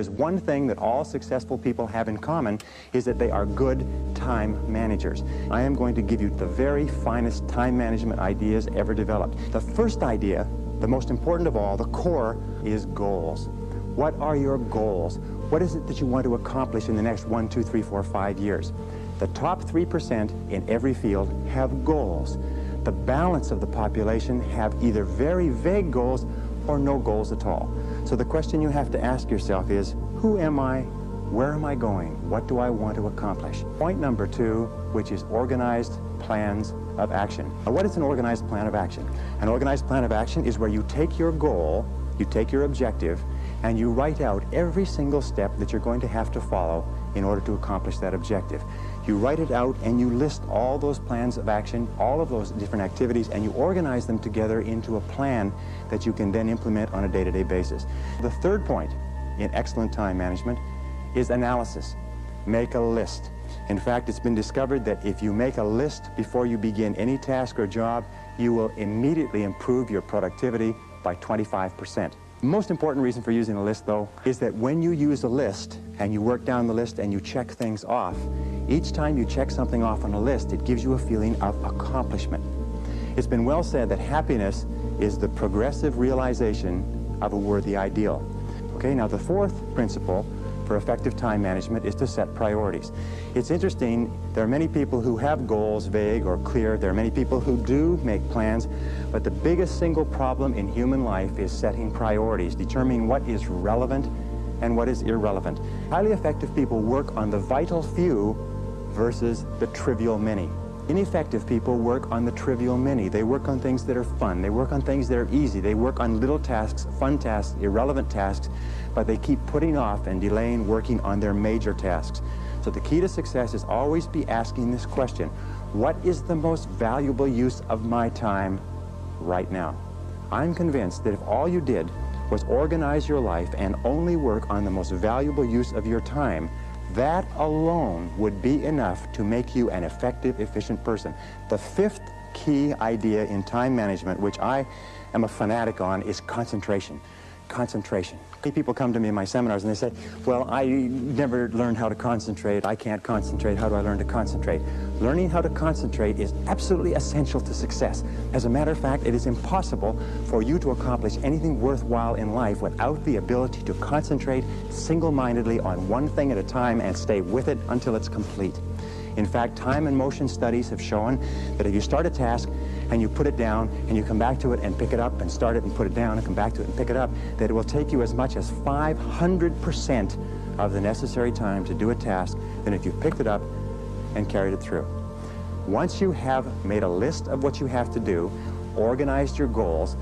There's one thing that all successful people have in common is that they are good time managers. I am going to give you the very finest time management ideas ever developed. The first idea, the most important of all, the core, is goals. What are your goals? What is it that you want to accomplish in the next 1, 2, 3, 4, 5 years? The top 3% in every field have goals. The balance of the population have either very vague goals or no goals at all. So the question you have to ask yourself is, who am I? Where am I going? What do I want to accomplish? Point number 2, which is organized plans of action. Now, what is an organized plan of action? An organized plan of action is where you take your goal, you take your objective, and you write out every single step that you're going to have to follow in order to accomplish that objective. You write it out and you list all those plans of action, all of those different activities, and you organize them together into a plan that you can then implement on a day-to-day basis. The third point in excellent time management is analysis. Make a list. In fact, it's been discovered that if you make a list before you begin any task or job, you will immediately improve your productivity by 25%. The most important reason for using a list, though, is that when you use a list and you work down the list and you check things off, each time you check something off on a list, it gives you a feeling of accomplishment. It's been well said that happiness is the progressive realization of a worthy ideal. Okay, now the fourth principle for effective time management is to set priorities. It's interesting, there are many people who have goals, vague or clear. There are many people who do make plans, but the biggest single problem in human life is setting priorities, determining what is relevant and what is irrelevant. Highly effective people work on the vital few versus the trivial many. Ineffective people work on the trivial many. They work on things that are fun. They work on things that are easy. They work on little tasks, fun tasks, irrelevant tasks, but they keep putting off and delaying working on their major tasks. So the key to success is always be asking this question: what is the most valuable use of my time right now? I'm convinced that if all you did was organize your life and only work on the most valuable use of your time, that alone would be enough to make you an effective, efficient person. The fifth key idea in time management, which I am a fanatic on, is concentration. Concentration. Many people come to me in my seminars and they say, well, I never learned how to concentrate. I can't concentrate. How do I learn to concentrate? Learning how to concentrate is absolutely essential to success. As a matter of fact, it is impossible for you to accomplish anything worthwhile in life without the ability to concentrate single-mindedly on one thing at a time and stay with it until it's complete. In fact, time and motion studies have shown that if you start a task and you put it down and you come back to it and pick it up and start it and put it down and come back to it and pick it up, that it will take you as much as 500% of the necessary time to do a task than if you picked it up and carried it through. Once you have made a list of what you have to do, organized your goals,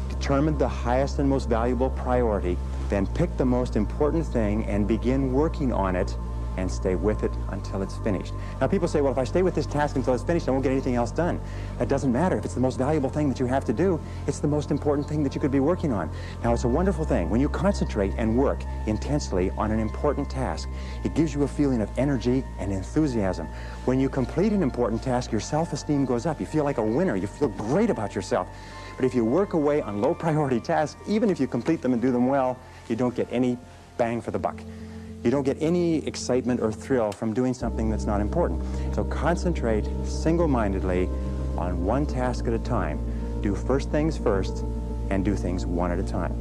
determined the highest and most valuable priority, then pick the most important thing and begin working on it and stay with it until it's finished. Now people say, well, if I stay with this task until it's finished, I won't get anything else done. That doesn't matter. If it's the most valuable thing that you have to do, it's the most important thing that you could be working on. Now it's a wonderful thing. When you concentrate and work intensely on an important task, it gives you a feeling of energy and enthusiasm. When you complete an important task, your self-esteem goes up. You feel like a winner. You feel great about yourself. But if you work away on low priority tasks, even if you complete them and do them well, you don't get any bang for the buck. You don't get any excitement or thrill from doing something that's not important. So concentrate single-mindedly on one task at a time. Do first things first and do things one at a time.